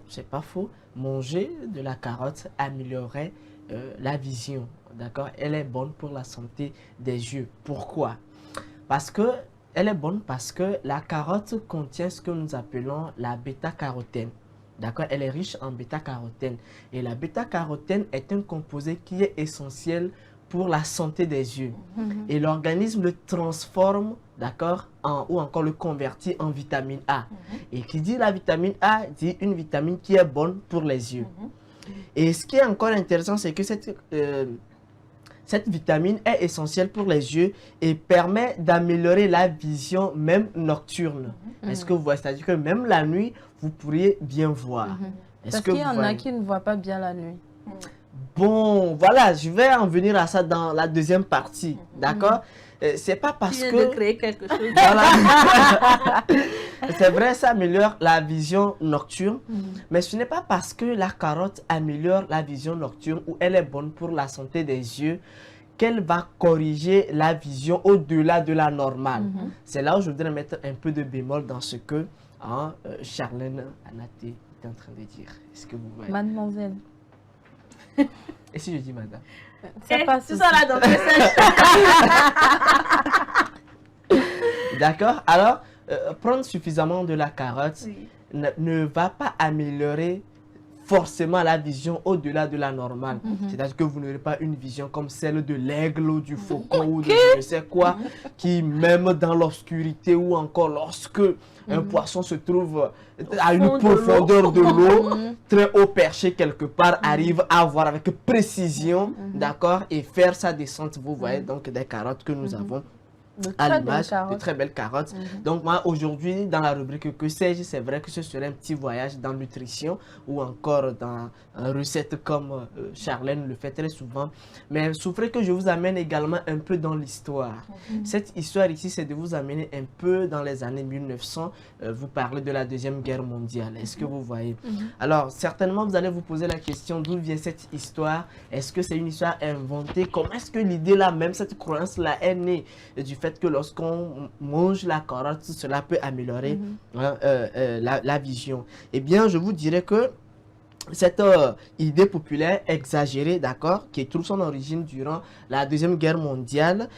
c'est pas faux. Manger de la carotte améliorerait la vision, d'accord? Elle est bonne pour la santé des yeux. Pourquoi? Parce que elle est bonne parce que la carotte contient ce que nous appelons la bêta-carotène. D'accord, elle est riche en bêta-carotène. Et la bêta-carotène est un composé qui est essentiel pour la santé des yeux. Et l'organisme le transforme, d'accord, ou encore le convertit en vitamine A. Et qui dit la vitamine A, dit une vitamine qui est bonne pour les yeux. Et ce qui est encore intéressant, c'est que cette vitamine est essentielle pour les yeux et permet d'améliorer la vision même nocturne. Est-ce que vous voyez? C'est-à-dire que même la nuit, vous pourriez bien voir. Parce qu'il y en a qui ne voient pas bien la nuit. Bon, voilà, je vais en venir à ça dans la deuxième partie, d'accord? C'est pas parce tu viens que... de créer quelque chose. Voilà. C'est vrai, ça améliore la vision nocturne, mais ce n'est pas parce que la carotte améliore la vision nocturne ou elle est bonne pour la santé des yeux qu'elle va corriger la vision au-delà de la normale. C'est là où je voudrais mettre un peu de bémol dans ce que Charlène Anaté est en train de dire. Est-ce que vous voyez? Mademoiselle. Et si je dis madame? C'est pas tout ça là dans le message. D'accord? Alors, prendre suffisamment de la carotte ne va pas améliorer forcément la vision au-delà de la normale. C'est-à-dire que vous n'aurez pas une vision comme celle de l'aigle ou du faucon ou de je ne sais quoi, qui même dans l'obscurité ou encore lorsque un poisson se trouve à une profondeur de l'eau, très haut perché quelque part, arrive à voir avec précision, d'accord, et faire sa descente. Vous voyez donc des carottes que nous avons à l'image, de très belles carottes. Donc moi aujourd'hui dans la rubrique que sais-je, c'est vrai que ce serait un petit voyage dans nutrition ou encore dans recette comme Charlène le fait très souvent. Mais souffrez que je vous amène également un peu dans l'histoire. Cette histoire ici, c'est de vous amener un peu dans les années 1900. Vous parlez de la Deuxième Guerre mondiale. Est-ce que vous voyez? Alors certainement vous allez vous poser la question d'où vient cette histoire? Est-ce que c'est une histoire inventée? Comment est-ce que l'idée là, même cette croyance là est née du fait que lorsqu'on mange la carotte, cela peut améliorer la vision? Eh bien, je vous dirais que cette idée populaire exagérée, d'accord, qui trouve son origine durant la Deuxième Guerre mondiale,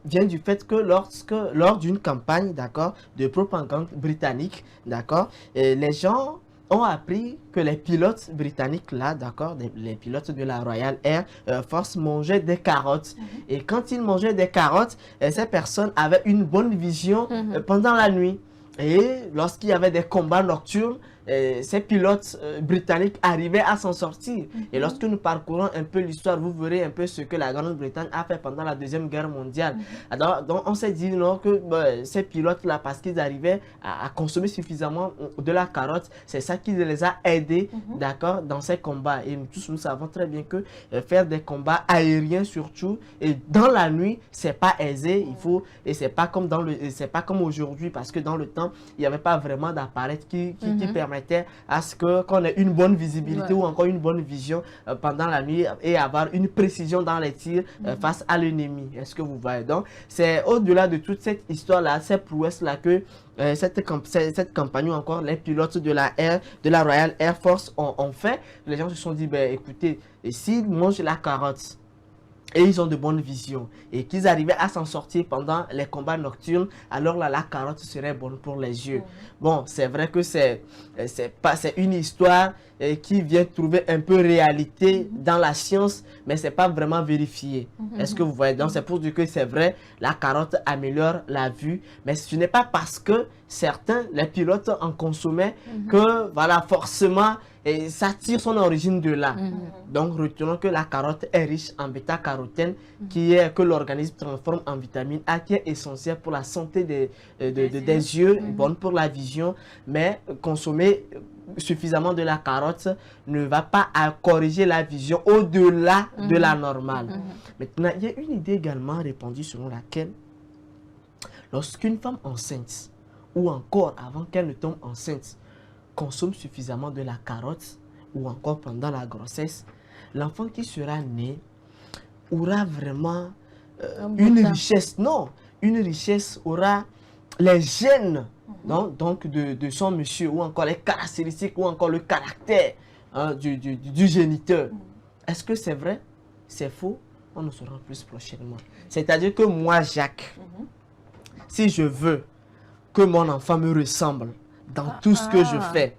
vient du fait que lors d'une campagne, d'accord, de propagande britannique, d'accord, les gens ont appris que les pilotes britanniques là, d'accord, les pilotes de la Royal Air Force mangeaient des carottes. Et quand ils mangeaient des carottes, ces personnes avaient une bonne vision pendant la nuit. Et lorsqu'il y avait des combats nocturnes, ces pilotes britanniques arrivaient à s'en sortir. Et lorsque nous parcourons un peu l'histoire, vous verrez un peu ce que la Grande-Bretagne a fait pendant la Deuxième Guerre mondiale. Donc on s'est dit non, que ces pilotes-là, parce qu'ils arrivaient à consommer suffisamment de la carotte, c'est ça qui les a aidés, d'accord, dans ces combats. Et tous nous savons très bien que faire des combats aériens surtout, et dans la nuit, c'est pas aisé. Il faut, et c'est pas comme comme aujourd'hui, parce que dans le temps, il n'y avait pas vraiment d'appareil qui permettait à ce qu'on ait une bonne visibilité ou encore une bonne vision pendant la nuit et avoir une précision dans les tirs face à l'ennemi. Est-ce que vous voyez? Donc, c'est au-delà de toute cette histoire-là, cette prouesse-là que cette campagne ou encore les pilotes de la Royal Air Force ont fait. Les gens se sont dit, ben, écoutez, s'ils mangent la carotte, et ils ont de bonnes visions, et qu'ils arrivaient à s'en sortir pendant les combats nocturnes, alors là, la carotte serait bonne pour les yeux. Bon, c'est vrai que c'est une histoire qui vient trouver un peu réalité dans la science, mais c'est pas vraiment vérifié. Est-ce que vous voyez? Donc, c'est pour dire que c'est vrai, la carotte améliore la vue, mais ce n'est pas parce que certains, les pilotes en consommaient, que, voilà, forcément, et ça tire son origine de là. Donc, retenons que la carotte est riche en bêta-carotène, que l'organisme transforme en vitamine A, qui est essentielle pour la santé des yeux, bonne pour la vision, mais consommer suffisamment de la carotte ne va pas corriger la vision au-delà de la normale. Maintenant, il y a une idée également répandue selon laquelle, lorsqu'une femme enceinte, ou encore avant qu'elle ne tombe enceinte, consomme suffisamment de la carotte ou encore pendant la grossesse, l'enfant qui sera né aura vraiment une richesse. Non, une richesse aura les gènes donc de son monsieur ou encore les caractéristiques ou encore le caractère du géniteur. Est-ce que c'est vrai? C'est faux? On en saura plus prochainement. C'est-à-dire que moi, Jacques, si je veux que mon enfant me ressemble dans tout ce que je fais,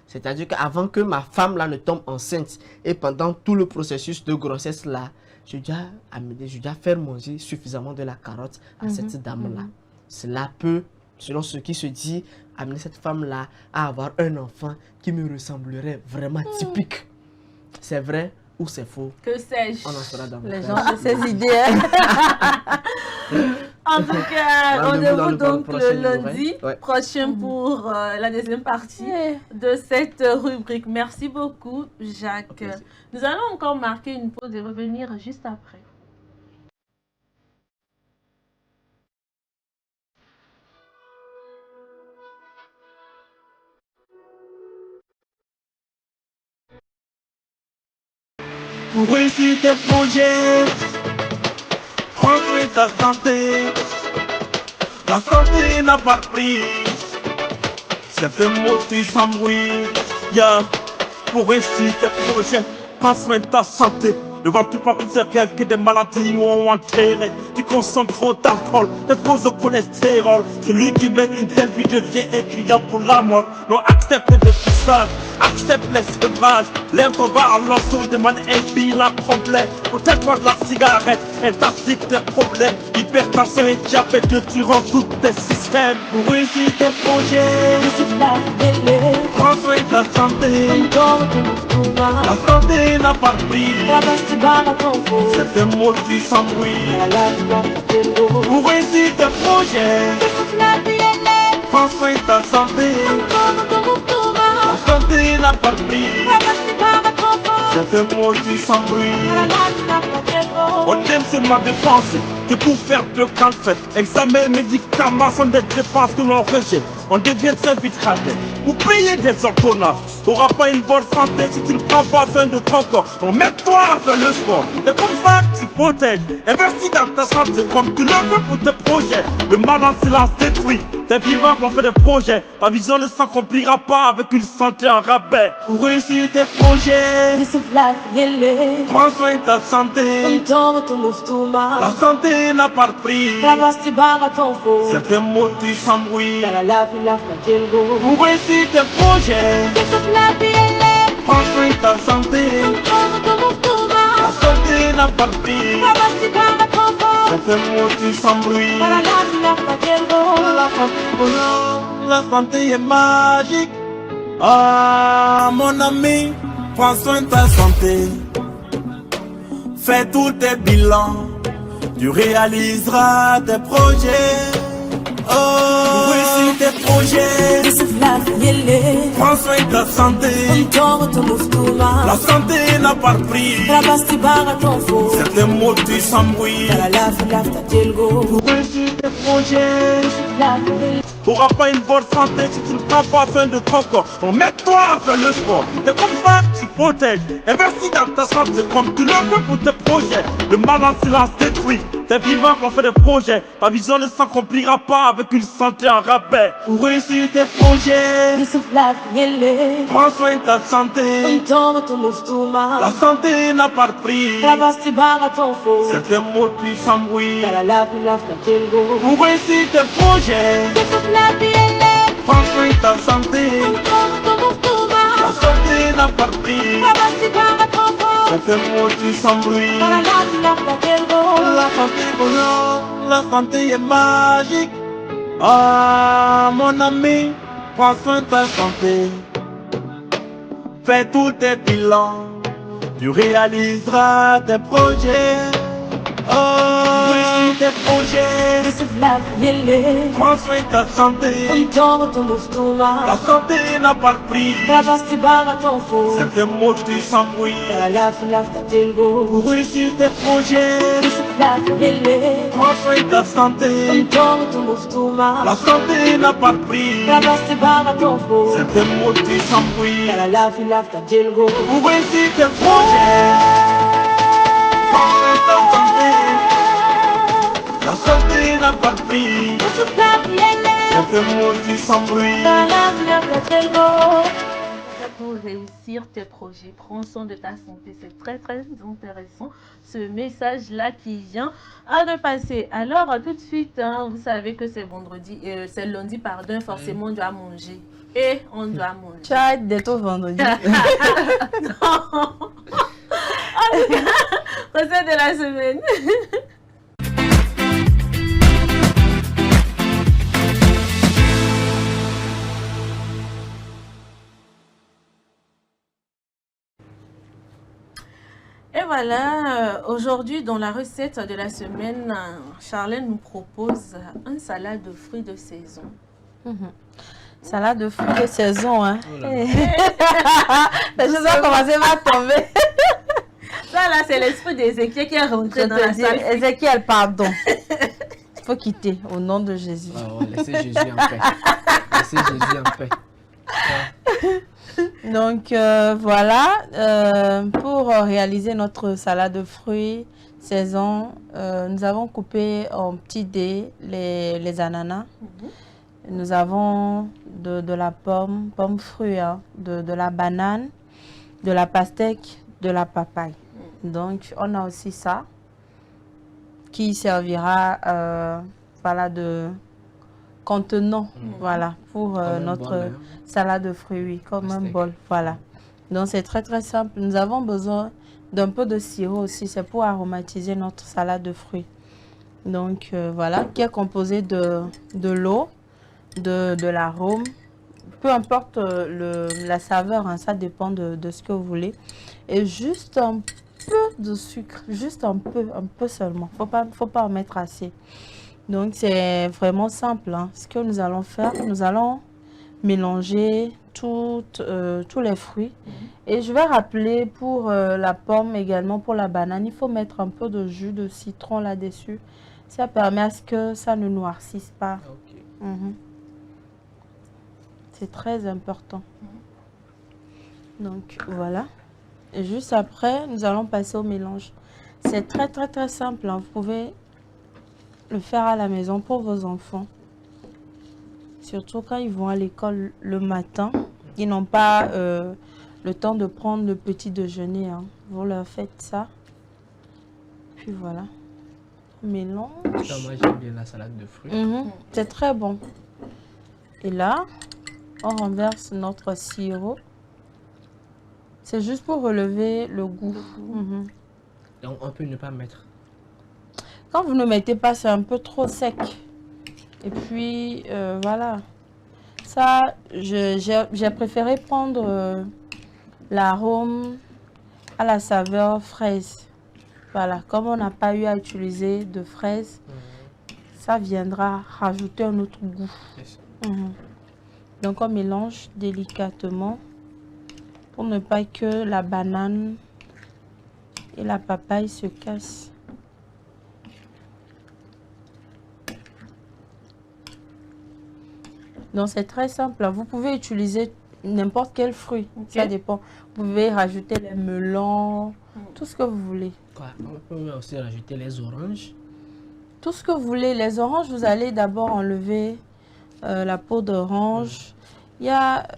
c'est-à-dire qu'avant que ma femme là ne tombe enceinte et pendant tout le processus de grossesse là, je dois faire manger suffisamment de la carotte à cette dame là. Cela peut, selon ce qui se dit, amener cette femme là à avoir un enfant qui me ressemblerait vraiment typique. C'est vrai ou c'est faux? Que sais-je? On en sera dans les gens de ces idées. En tout cas, rendez-vous donc le lundi prochain pour la deuxième partie de cette rubrique. Merci beaucoup, Jacques. Nous allons encore marquer une pause et revenir juste après. Pour réussir tes projets, construire ta santé. La santé n'a pas de prix. C'est un mot qui s'embrouille. Pour réussir tes projets, prends soin de ta santé. Ne vois plus pas plus rien que des maladies ont enterré. Tu consommes trop d'alcool, des causes de cholestérol. Celui qui mène une telle vie devient étudiant pour la mort. Non, accepte le fissage, accepte les sauvages. Lève ton bas à l'ensemble de man inspire complet. Peut-être pas de la cigarette, interdite tes problèmes. Hypertension et diabète tueront tous tes systèmes. Pour réussir tes projets, prends soin de ta santé. La santé n'a pas de prix. C'est un mot qui s'embrouille. Pour réussir tes projets, prends soin de ta santé. La santé n'a pas de prix. C'est un mot qui s'embrouille. On aime seulement dépenser, c'est pour faire de calfet. Examen, médicaments sont des dépenses que l'on rejette. On devient très vite raté. Pour payer des ordonnances, t'auras pas une bonne santé si tu ne prends pas soin de ton corps. Donc mets-toi à faire le sport. C'est comme ça que tu protèges. Investis dans ta santé comme tu le veux pour tes projets. Le mal en silence détruit. T'es vivant qu'on fait des projets. Ta vision ne s'accomplira pas avec une santé en rabais. Pour réussir tes projets, prends soin de ta santé. La santé n'a pas de prix. C'est un mot qui s'embrouille. Pour réussir tes projets, prends soin de ta santé. La santé n'a pas de prix. C'est un mot qui s'embrouille. La santé est magique. Ah, mon ami, prends soin de ta santé. Fais tous tes bilans, tu réaliseras tes projets. Oh, réussis tes projets. Prends soin de ta santé. La santé n'a pas de prix. Certains mots tu s'embrouilles. Pour réussir tes projets, t'auras pas une bonne santé si tu ne prends pas soin de ton corps. Donc mets-toi à faire le sport. Et comme ça, tu protèges. Investis dans ta santé comme tu le veux pour tes projets. Le mal en silence détruit. T'es vivant qu'on fait des projets. Ta vision ne s'accomplira pas avec une santé en rabais. Pour réussir tes projets, prends soin de ta santé. La santé n'a pas de prix. Certains mots tu s'embrouilles. Pour réussir tes projets, prends soin de ta santé. La santé n'a pas de prix. Certains mots tu s'embrouilles. La santé bonheur, la santé est magique. Ah, mon ami, prends soin de ta santé. Fais tous tes bilans, tu réaliseras tes projets. Oh, réussis tes projets. Prends soin de ta santé. La santé n'a pas de prix. Certains mots tu s'embrouilles. Pour réussir tes projets, prends soin de ta santé. La santé n'a pas de prix. Certains mots tu s'embrouilles. Pour réussir tes projets, prends soin de ta santé. La santé n'a pas de prix. Certains mots tu s'embrouilles. Pour réussir tes projets, prends soin de ta santé. C'est très très intéressant ce message-là qui vient de passer. Alors tout de suite, hein, vous savez que c'est vendredi, c'est lundi, pardon, forcément on doit manger. Et on doit manger. Tu as hâte d'être au vendredi. Non. Recette de la semaine. Et voilà, aujourd'hui dans la recette de la semaine, Charlène nous propose un salade de fruits de saison. Salade de fruits de saison, hein. Les choses ont commencé à tomber. Ça là, c'est l'esprit d'Ézéchiel qui est rentré dans la salle. Ézéchiel, pardon. Il faut quitter au nom de Jésus. Oh, laissez Jésus en paix. Laissez Jésus en paix. Donc voilà, pour réaliser notre salade de fruits saison, nous avons coupé en petits dés les ananas. Nous avons de la pomme fruit, hein, de la banane, de la pastèque, de la papaye. Donc on a aussi ça qui servira voilà, de contenant voilà, pour notre bol, salade de fruits, oui, comme un bol. Voilà. Donc c'est très très simple. Nous avons besoin d'un peu de sirop aussi, c'est pour aromatiser notre salade de fruits. Donc voilà, qui est composé de l'eau, de l'arôme, peu importe la saveur, hein, ça dépend de ce que vous voulez. Et juste un peu de sucre, juste un peu seulement, faut pas en mettre assez. Donc c'est vraiment simple, hein. Ce que nous allons faire, nous allons mélanger tous les fruits. Et je vais rappeler pour la pomme également, pour la banane, il faut mettre un peu de jus de citron là-dessus. Ça permet à ce que ça ne noircisse pas. C'est très important. Donc voilà. Et juste après, nous allons passer au mélange. C'est très très très simple, hein. Vous pouvez le faire à la maison pour vos enfants. Surtout quand ils vont à l'école le matin. Ils n'ont pas le temps de prendre le petit déjeuner, hein. Vous leur faites ça. Puis voilà. Mélange. Moi j'aime bien la salade de fruits. C'est très bon. Et là, on renverse notre sirop. C'est juste pour relever le goût. Donc on peut ne pas mettre. Quand vous ne mettez pas, c'est un peu trop sec. Et puis, voilà. Ça, j'ai préféré prendre l'arôme à la saveur fraise. Voilà, comme on n'a pas eu à utiliser de fraises, ça viendra rajouter un autre goût. Donc on mélange délicatement pour ne pas que la banane et la papaye se cassent. Donc c'est très simple. Vous pouvez utiliser n'importe quel fruit. Ça dépend. Vous pouvez rajouter les melons, tout ce que vous voulez. Quoi? On peut aussi rajouter les oranges. Tout ce que vous voulez. Les oranges, vous allez d'abord enlever la peau d'orange. Il y a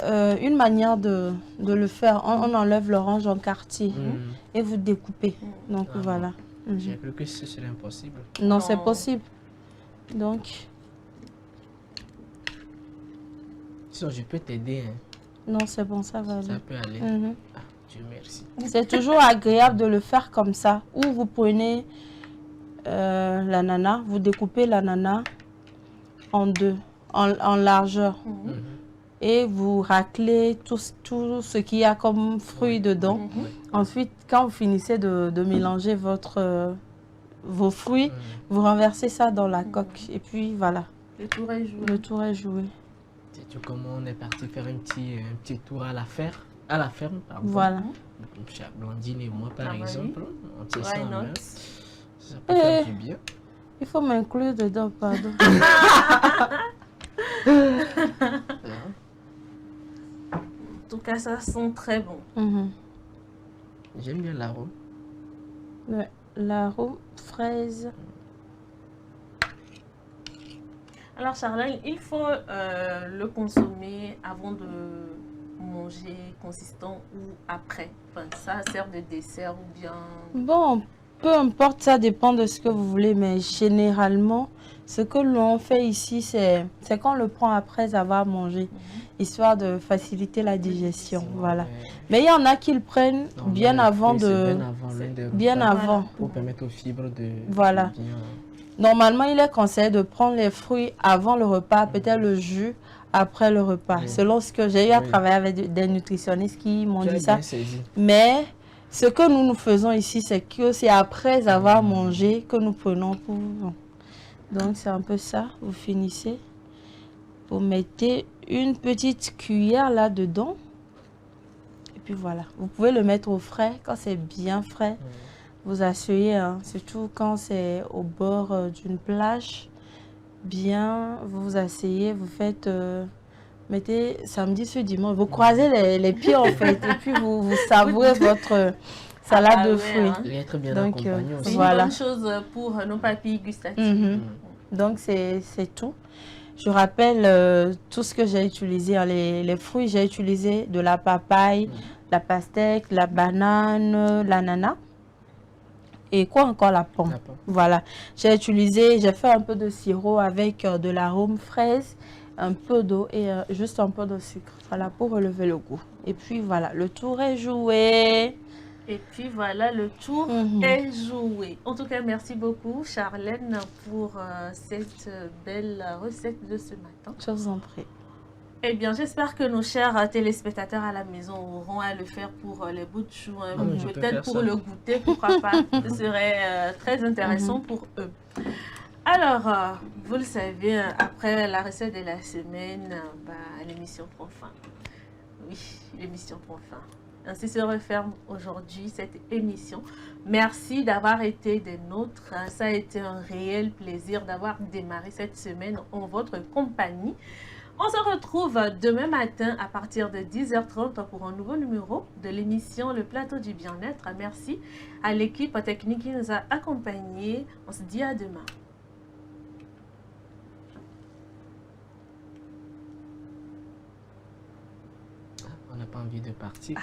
une manière de le faire. On enlève l'orange en quartier et vous découpez. Donc voilà. J'ai cru que ce serait impossible. Non, c'est possible. Donc... Sinon, je peux t'aider. Hein. Non, c'est bon, ça va aller. Ça peut aller. Ah, Dieu merci. C'est toujours agréable de le faire comme ça. Ou vous prenez l'ananas, vous découpez l'ananas en deux, en largeur. Et vous raclez tout ce qu'il y a comme fruits dedans. Ensuite, quand vous finissez de mélanger vos fruits, vous renversez ça dans la coque. Et puis voilà. Le tour est joué. Le tour est joué. Sais-tu comment on est parti faire un petit tour à la ferme, pardon. Voilà. Blandine et moi, par exemple, on tient ça en main. Ça peut faire du bien. Il faut m'inclure dedans, pardon. En tout cas, ça sent très bon. J'aime bien l'arôme. Ouais, l'arôme fraise. Alors Charlène, il faut le consommer avant de manger consistant ou après. Enfin, ça sert de dessert ou bien... Bon, peu importe, ça dépend de ce que vous voulez, mais généralement, ce que l'on fait ici, c'est qu'on le prend après avoir mangé, histoire de faciliter la digestion, voilà. Mais il y en a qui le prennent bien avant de... Bien avant. Pour permettre aux fibres de... Voilà. Normalement, il est conseillé de prendre les fruits avant le repas, peut-être le jus après le repas. Selon ce que j'ai eu à travailler avec des nutritionnistes qui m'ont dit ça. Mais ce que nous faisons ici, c'est que c'est après avoir mangé que nous prenons pour... Donc, c'est un peu ça. Vous finissez. Vous mettez une petite cuillère là-dedans. Et puis voilà. Vous pouvez le mettre au frais quand c'est bien frais. Vous asseyez, hein, surtout quand c'est au bord d'une plage, bien, vous vous asseyez, vous faites, mettez samedi sur dimanche, vous croisez les pieds en fait, et puis vous savourez votre salade de fruits. Hein. Et être bien donc, accompagné aussi. C'est une bonne chose pour nos papilles gustatives. Donc, c'est tout. Je rappelle tout ce que j'ai utilisé, hein, les fruits, j'ai utilisé de la papaye, la pastèque, la banane, l'ananas. Et quoi encore, la pomme. Voilà. J'ai fait un peu de sirop avec de l'arôme fraise, un peu d'eau et juste un peu de sucre. Voilà, pour relever le goût. Et puis voilà, le tour est joué. Et puis voilà, le tour est joué. En tout cas, merci beaucoup Charlène pour cette belle recette de ce matin. Je vous en prie. Eh bien, j'espère que nos chers téléspectateurs à la maison auront à le faire pour les bouts de chou, peut-être pour le goûter, pourquoi pas. Ce serait très intéressant pour eux. Alors, vous le savez, après la recette de la semaine, l'émission prend fin. Oui, l'émission prend fin. Ainsi se referme aujourd'hui cette émission. Merci d'avoir été des nôtres. Ça a été un réel plaisir d'avoir démarré cette semaine en votre compagnie. On se retrouve demain matin à partir de 10h30 pour un nouveau numéro de l'émission Le Plateau du Bien-être. Merci à l'équipe technique qui nous a accompagnés. On se dit à demain. On n'a pas envie de partir.